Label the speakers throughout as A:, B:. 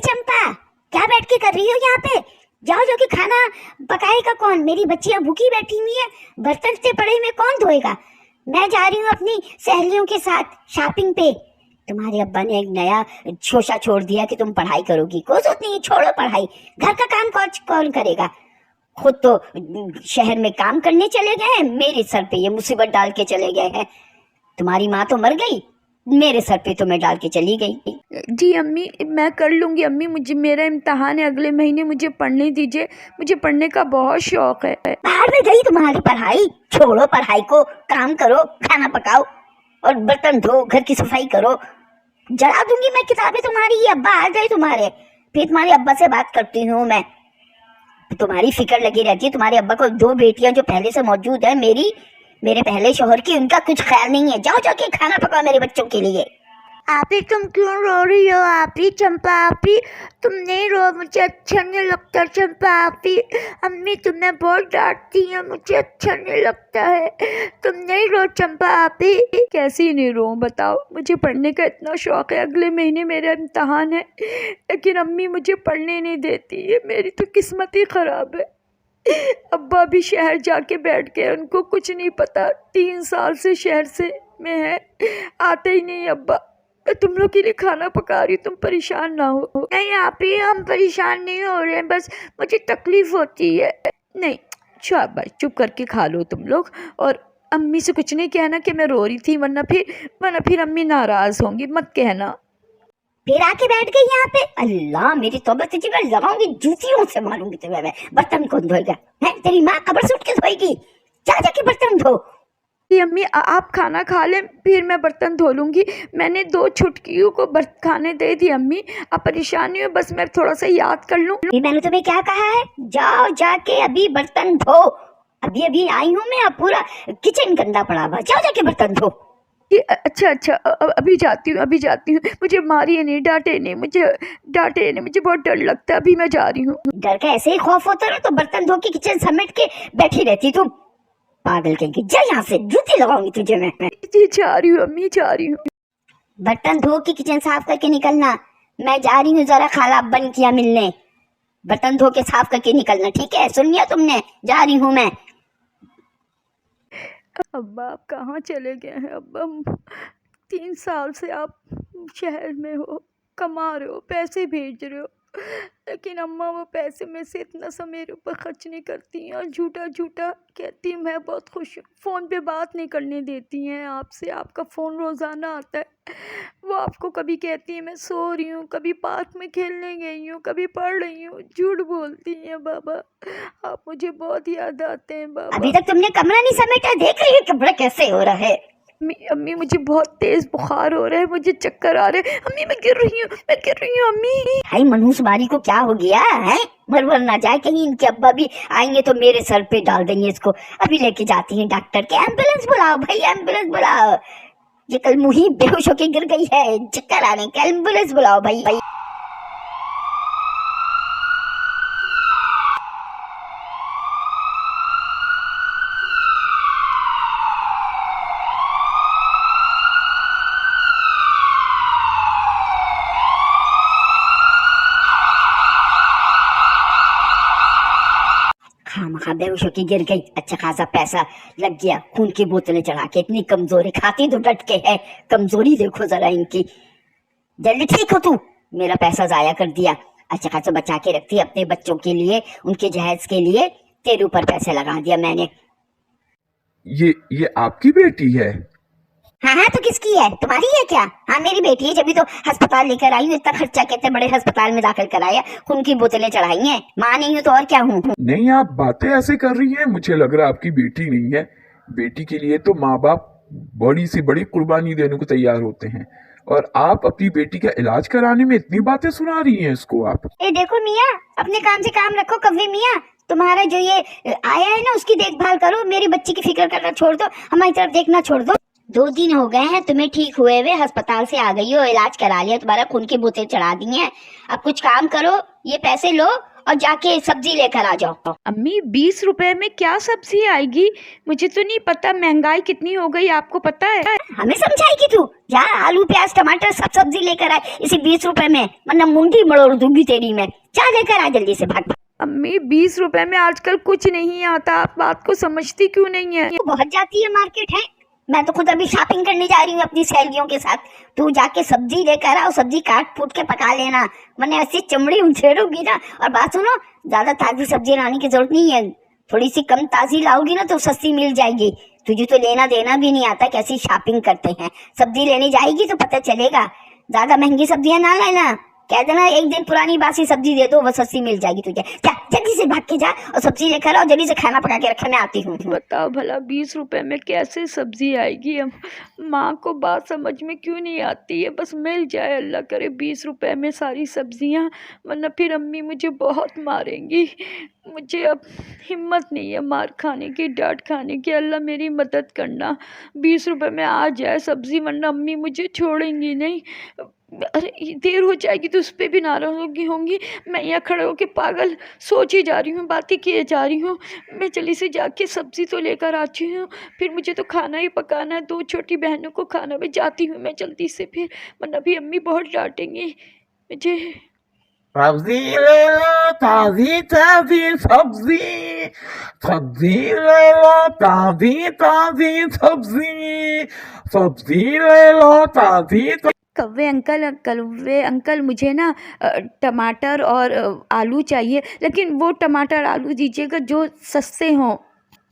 A: चंपा, क्या बैठ के कर रही हो यहाँ पे? जाओ जो कि खाना पकाएगा कौन? मेरी बच्चियां भूखी बैठी हुई है, बर्तन से पड़े में कौन धोएगा? मैं जा रही हूँ अपनी सहेलियों के साथ शॉपिंग पे। तुम्हारे अब्बा ने एक नया शोशा छोड़ दिया कि तुम पढ़ाई करोगी। कोई जरूरत नहीं है, छोड़ो पढ़ाई, घर का काम कौन करेगा? खुद तो शहर में काम करने चले गए हैं, मेरे सर पे ये मुसीबत डाल के चले गए हैं। तुम्हारी माँ तो मर गई, मेरे सर पे तो मैं डाल के चली गई।
B: जी अम्मी, मैं कर लूँगी अम्मी, मुझे मेरा इम्तहान है अगले महीने, मुझे पढ़ने दीजिए, मुझे पढ़ने का बहुत शौक है।
A: बाहर में गई तुम्हारी पढ़ाई, छोड़ो पढ़ाई को, काम करो, खाना पकाओ और बर्तन धो, घर की सफाई करो। जला दूंगी मैं किताबें तुम्हारी। ये अब्बा आ गए तुम्हारे, फिर तुम्हारे अब्बा से बात करती हूँ मैं। तुम्हारी फिक्र लगी रहती है। तुम्हारे अब्बा को 2 बेटियां जो पहले से मौजूद है, मेरे पहले शोहर की, उनका कुछ ख्याल नहीं है। जाओ जाके खाना पकाओ मेरे बच्चों के लिए।
C: आपी तुम क्यों रो रही हो? आपी चंपा, आपी तुम नहीं रो, मुझे अच्छा नहीं लगता। चंपा आपी, अम्मी तुम्हें बहुत डांटती है, मुझे अच्छा नहीं लगता है। तुम नहीं रो चंपा आपी।
B: कैसी नहीं रो बताओ, मुझे पढ़ने का इतना शौक है, अगले महीने मेरा इम्तहान है, लेकिन अम्मी मुझे पढ़ने नहीं देती है। मेरी तो किस्मत ही ख़राब है। अब्बा भी शहर जाके बैठ गए, उनको कुछ नहीं पता, 3 साल से शहर से में है, आते ही नहीं अब्बा। मैं तुम लोग के लिए खाना पका रही हूँ, तुम परेशान ना हो।
C: नहीं आपी, हम परेशान नहीं हो रहे हैं, बस मुझे तकलीफ होती है।
B: नहीं शाबाश, चुप करके खा लो तुम लोग, और अम्मी से कुछ नहीं कहना कि मैं रो रही थी, वरना फिर अम्मी नाराज़ होंगी, मत कहना।
A: फिर आके बैठ गई यहाँ पे। अल्लाह, मेरी तौबा तुझे मैं लगाऊंगी, जूतियों से मारूंगी तुम्हें मैं। बर्तन कौन धोएगा? है तेरी माँ कब्र से उठ के धोएगी। जा जाके बर्तन धो।
B: अम्मी आप खाना खा लें, फिर मैं बर्तन धो लूँगी। मैंने 2 छुटकियों को खाने दे दी अम्मी, आप परेशान नहीं हो, बस मैं थोड़ा सा याद कर लूँ।
A: मैंने तुम्हें क्या कहा है? जाओ जाके अभी बर्तन धो। अभी आई हूँ मैं, अब पूरा किचन गंदा पड़ा हुआ। जाओ जाके बर्तन धो।
B: अच्छा, अभी जाती हूँ। मुझे मारिए नहीं, डांटे नहीं, मुझे बहुत डर लगता है, अभी मैं जा रही हूँ।
A: डर का ऐसे ही खौफ होता ना तो बर्तन धो के किचन समेट के बैठी रहती तुम। पागल कहेंगी, जा यहाँ से, जूती लगाऊंगी तुझे मैं।
B: जी जा रही हूँ अम्मी, जा रही हूँ।
A: बर्तन धो के किचन साफ करके निकलना। मैं जा रही हूँ जरा खाला अब्बन किया मिलने। बर्तन धो के साफ करके निकलना, ठीक है? सुन लिया तुमने? जा रही हूँ मैं।
B: अब्बा आप कहाँ चले गए हैं? अब्बा 3 साल से आप शहर में हो, कमा रहे हो, पैसे भेज रहे हो, लेकिन अम्मा वो पैसे में से इतना सा मेरे ऊपर खर्च नहीं करती हैं, और झूठा कहती हैं मैं बहुत खुश हूँ। फ़ोन पे बात नहीं करने देती हैं आपसे, आपका फ़ोन रोज़ाना आता है। वो आपको कभी कहती हैं मैं सो रही हूँ, कभी पार्क में खेलने गई हूँ, कभी पढ़ रही हूँ, झूठ बोलती हैं। बाबा आप मुझे बहुत याद आते हैं बाबा।
A: अभी तक तुमने कमरा नहीं समेटा, देख रही है कपड़ा कैसे हो रहा है।
B: अम्मी मुझे बहुत तेज बुखार हो रहा है, मुझे चक्कर आ रहे हैं। अम्मी मैं गिर रही हूँ अम्मी।
A: हाय मनहूस मारी को क्या हो गया है? मर ना जाए कहीं, इनके अब्बा भी आएंगे तो मेरे सर पे डाल देंगे इसको। अभी लेके जाती हैं डॉक्टर के। एम्बुलेंस बुलाओ भाई, एम्बुलेंस बुलाओ। ये कल मुही बेहोश होके गिर गई है, चक्कर आने का। एम्बुलेंस बुलाओ भाई। खामखा बेहोश होके गिर गई, अच्छा खासा पैसा लग गया। खून की बोतलें चढ़ा के, इतनी कमजोरी, खाती तो डट के है। कमजोरी देखो जरा इनकी। जल्दी ठीक हो तू, मेरा पैसा जाया कर दिया। अच्छा खासा बचा के रखती अपने बच्चों के लिए, उनके जहेज के लिए। तेरे ऊपर पैसे लगा दिया मैंने।
D: ये आपकी बेटी है?
A: हाँ तो किसकी है? तुम्हारी है क्या? हाँ मेरी बेटी है, जब तो अस्पताल लेकर आई हूँ। इतना खर्चा कहते बड़े अस्पताल में दाखिल कराया, खून की बोतलें चढ़ाई हैं। माँ नहीं हूँ तो और क्या हूँ?
D: नहीं, आप बातें ऐसे कर रही हैं, मुझे लग रहा है आपकी बेटी नहीं है। बेटी के लिए तो माँ बाप बड़ी से बड़ी कुर्बानी देने को तैयार होते हैं, और आप अपनी बेटी का इलाज कराने में इतनी बातें सुना रही हैं इसको आप।
A: देखो मियाँ, अपने काम से काम रखो। कव्वे मियाँ, तुम्हारा जो ये आया है ना, उसकी देखभाल करो। मेरी बच्ची की फिक्र करना छोड़ दो, हमारी तरफ देखना छोड़ दो। 2 दिन हो गए हैं तुम्हें ठीक हुए हुए, अस्पताल से आ गई हो, इलाज करा लिया, तुम्हारा खून की बोतल चढ़ा दी हैं। अब कुछ काम करो, ये पैसे लो और जाके सब्जी लेकर आ जाओ।
B: अम्मी 20 रुपए में क्या सब्जी आएगी? मुझे तो नहीं पता, महंगाई कितनी हो गई, आपको पता है?
A: हमें समझाएगी तू? जा आलू प्याज प्याज टमाटर सब सब्जी लेकर आए इसी 20 रुपए में, वरना मुंडी मरोड़ दूंगी तेरी मैं। जा लेकर आ जल्दी से, भाग भाग।
B: अम्मी 20 रुपए में आजकल कुछ नहीं आता, आप बात को समझती क्यों नहीं है?
A: तू बहुत जाती है मार्केट है, मैं तो खुद अभी शॉपिंग करने जा रही हूँ अपनी सहेलियों के साथ। तू जाके सब्जी लेकर आओ, सब्जी काट फूट के पका लेना, वरना ऐसी चमड़ी उछेड़ूंगी ना। और बात सुनो, ज्यादा ताजी सब्जी लाने की जरूरत नहीं है, थोड़ी सी कम ताजी लाओगी ना तो सस्ती मिल जाएगी। तुझे तो लेना देना भी नहीं आता, कैसी शॉपिंग करते हैं। सब्जी लेने जाएगी तो पता चलेगा, ज्यादा महंगी सब्जियां ना लेना, कह देना एक दिन पुरानी बासी सब्जी दे दो, वो सस्ती मिल जाएगी तुझे। जा जल्दी से भाग के जा और सब्जी लेकर आओ, जल्दी से खाना पका के रखा, मैं आती हूँ।
B: बताओ भला 20 रुपए में कैसे सब्जी आएगी? अब माँ को बात समझ में क्यों नहीं आती है? बस मिल जाए, अल्लाह करे 20 रुपए में सारी सब्जियाँ, वरना फिर अम्मी मुझे बहुत मारेंगी। मुझे अब हिम्मत नहीं है मार खाने की, डांट खाने की। अल्लाह मेरी मदद करना, 20 रुपए में आ जाए सब्जी, वरना अम्मी मुझे छोड़ेंगी नहीं। अरे देर हो जाएगी तो उस पर भी नाराज़ होंगी। मैं यहाँ खड़े होकर पागल सोच ही जा रही हूँ, बातें किए जा रही हूँ। मैं जल्दी से जाके सब्ज़ी तो लेकर आती हूँ, फिर मुझे तो खाना ही पकाना है, 2 छोटी बहनों को खाना भी जाती हूँ मैं जल्दी से, फिर वरना भी अम्मी बहुत डांटेंगी मुझे।
D: सब्जी ले लो ताजी ताजी सब्जी, सब्जी ले लो ताजी ताजी सब्जी, सब्जी ले लो ताजी।
B: कव्वे अंकल मुझे ना टमाटर और आलू चाहिए, लेकिन वो टमाटर आलू दीजिएगा जो सस्ते हों।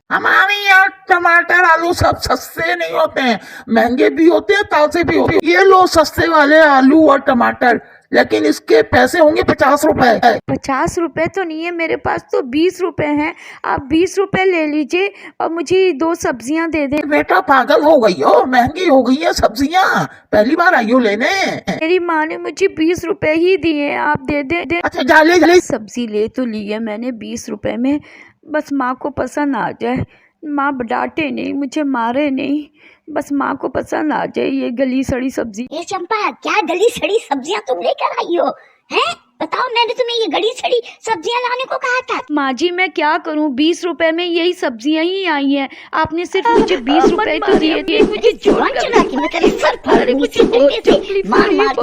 D: हमारे यहाँ टमाटर आलू सब सस्ते नहीं होते हैं, महंगे भी होते हैं, ताजे भी होते हैं। ये लो सस्ते वाले आलू और टमाटर, लेकिन इसके पैसे होंगे 50 रुपए।
B: 50 रुपए तो नहीं है मेरे पास, तो 20 रुपए हैं। आप 20 रुपए ले लीजिए और मुझे 2 सब्जियां दे दें।
D: बेटा पागल हो गई हो, महंगी हो गई है सब्जियां, पहली बार आई हो लेने।
B: मेरी माँ ने मुझे 20 रुपए ही दिए, आप दे दे।
D: अच्छा जा ले।
B: सब्जी ले तो ली है मैंने 20 रुपए में, बस माँ को पसंद आ जाए, माँ डांटे नहीं, मुझे मारे नहीं, बस माँ को पसंद आ जाए ये गली सड़ी सब्जी।
A: ये चंपा, क्या गली सड़ी सब्जियां तुम लेकर आई हो? हैं? बताओ, मैंने तुम्हें ये गली सड़ी सब्जियां लाने को कहा था?
B: माँ जी मैं क्या करूँ, 20 रुपए में यही सब्जियां ही आई हैं, आपने सिर्फ मुझे 20 रुपए तो दिए थे। मुझे
A: जुबान चला के मैं तेरे सर फाड़ दूंगी, मार मार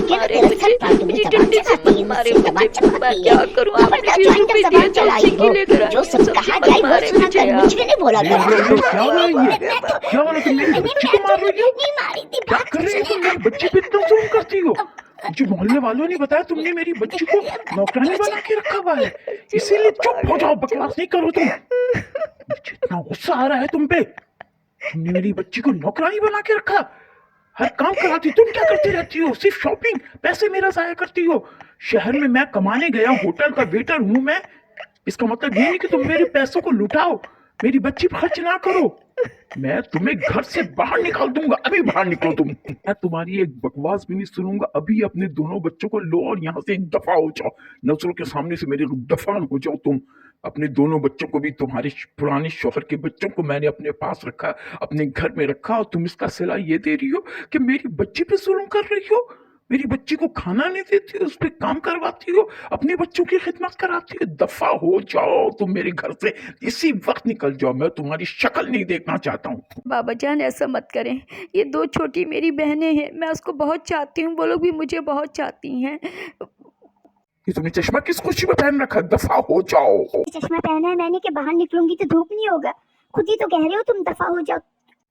A: के तेरे सर फाड़ दूंगी। क्या करूँ, आपने 20 रुपए दिए तो उसी की लेकर आई, जो सब कहा जाए वो सुना कर, मुझ में नहीं बोला करो।
D: क्या हो रहा है? क्या हो रहा है? तुम मेरी बच्ची को मार रही हो?
A: नहीं मारी थी,
D: क्या कर रही हो तुम? मेरी बच्ची पे इतना जुल्म करती हो? मुझे मोहल्ले वालों ने बताया तुमने मेरी बच्ची को नौकरानी बना के रखा हुआ है, इसीलिए चुप हो जाओ, बकवास नहीं करो तुम। मुझे इतना गुस्सा आ रहा है तुम पे, तुमने मेरी बच्ची को नौकरानी बना के रखा, हर काम कराती। तुम क्या करती रहती हो? सिर्फ शॉपिंग, पैसे मेरा जाया करती हो। शहर में मैं कमाने गया, होटल का वेटर हूँ मैं, इसका मतलब ये नहीं कि तुम मेरे पैसों को लुटाओ, मेरी बच्ची पर खर्च ना करो। मैं तुम्हें घर से बाहर निकाल दूंगा, अभी बाहर निकलो तुम। मैं तुम्हारी एक बकवास भी नहीं सुनूंगा, अभी अपने दोनों बच्चों को लो और यहाँ से दफा हो जाओ, नजरों के सामने से मेरे दफा हो जाओ तुम। अपने दोनों बच्चों को भी, तुम्हारे पुराने शौहर के बच्चों को मैंने अपने पास रखा, अपने घर में रखा, और तुम इसका सिला ये दे रही हो कि मेरी बच्ची पे जुल्म कर रही हो, मेरी बच्ची को खाना नहीं देती हो, उस पर काम करवाती हो, अपने बच्चों की खिदमत कराती हो। दफा हो जाओ तुम मेरे घर से, इसी वक्त निकल जाओ, मैं तुम्हारी शक्ल नहीं देखना चाहता हूँ।
B: बाबा जान ऐसा मत करें, ये 2 छोटी मेरी बहनें हैं, मैं उसको बहुत चाहती हूँ, वो लोग भी मुझे बहुत चाहती हैं।
D: ये तुमने चश्मा किस खुशी में पहन रखा? दफा हो जाओ।
A: चश्मा पहना है मैंने कि बाहर निकलूंगी तो धूप नहीं होगा, खुद ही तो कह रहे हो तुम दफा हो जाओ।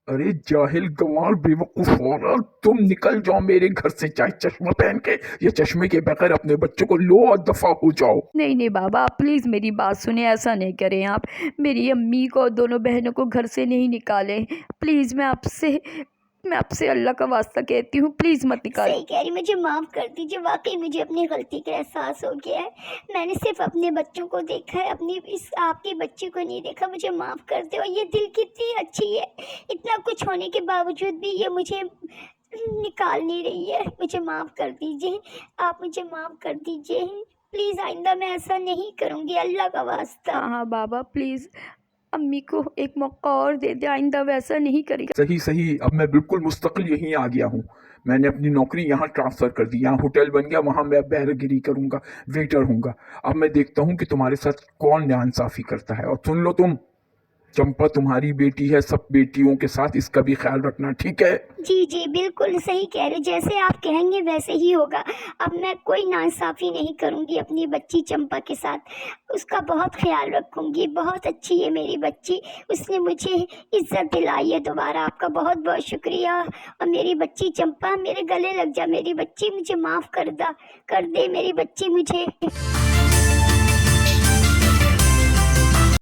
D: अरे जाहिल गंवार बेवकूफ औरत, तुम निकल जाओ मेरे घर से, चाहे चश्मा पहन के या चश्मे के बगैर। अपने बच्चों को लो और दफा हो जाओ।
B: नहीं बाबा, आप प्लीज़ मेरी बात सुने, ऐसा नहीं करें आप। मेरी अम्मी को, दोनों बहनों को घर से नहीं निकालें प्लीज़। मैं आपसे अल्लाह का वास्ता कहती हूँ, प्लीज़ मत निकालें।
A: सही कह रही, मुझे माफ़ कर दीजिए, वाकई मुझे अपनी गलती का एहसास हो गया है। मैंने सिर्फ अपने बच्चों को देखा है, अपनी इस आपकी बच्ची को नहीं देखा। मुझे माफ़ कर दो। और ये दिल कितनी अच्छी है, इतना कुछ होने के बावजूद भी ये मुझे निकाल नहीं रही है। मुझे माफ़ कर दीजिए, आप मुझे माफ़ कर दीजिए प्लीज़। आइंदा मैं ऐसा नहीं करूँगी, अल्लाह का वास्ता।
B: हाँ बाबा प्लीज़, अम्मी को एक मौका और दे दे, आइंदा वैसा नहीं करेगा।
D: सही, अब मैं बिल्कुल मुस्तकिल यहीं आ गया हूँ। मैंने अपनी नौकरी यहाँ ट्रांसफ़र कर दी, यहाँ होटल बन गया, वहाँ मैं बैरगिरी करूँगा, वेटर हूँगा। अब मैं देखता हूँ कि तुम्हारे साथ कौन नाइंसाफ़ी करता है। और सुन लो तुम, चंपा तुम्हारी बेटी है, सब बेटियों के साथ इसका भी ख्याल रखना, ठीक है?
A: जी जी बिल्कुल सही कह रहे, जैसे आप कहेंगे वैसे ही होगा। अब मैं कोई नाइंसाफ़ी नहीं करूँगी अपनी बच्ची चंपा के साथ, उसका बहुत ख्याल रखूँगी। बहुत अच्छी है मेरी बच्ची, उसने मुझे इज्जत दिलाई है दोबारा। आपका बहुत बहुत शुक्रिया। और मेरी बच्ची चंपा, मेरे गले लग जा मेरी बच्ची, मुझे माफ़ कर दे मेरी बच्ची मुझे।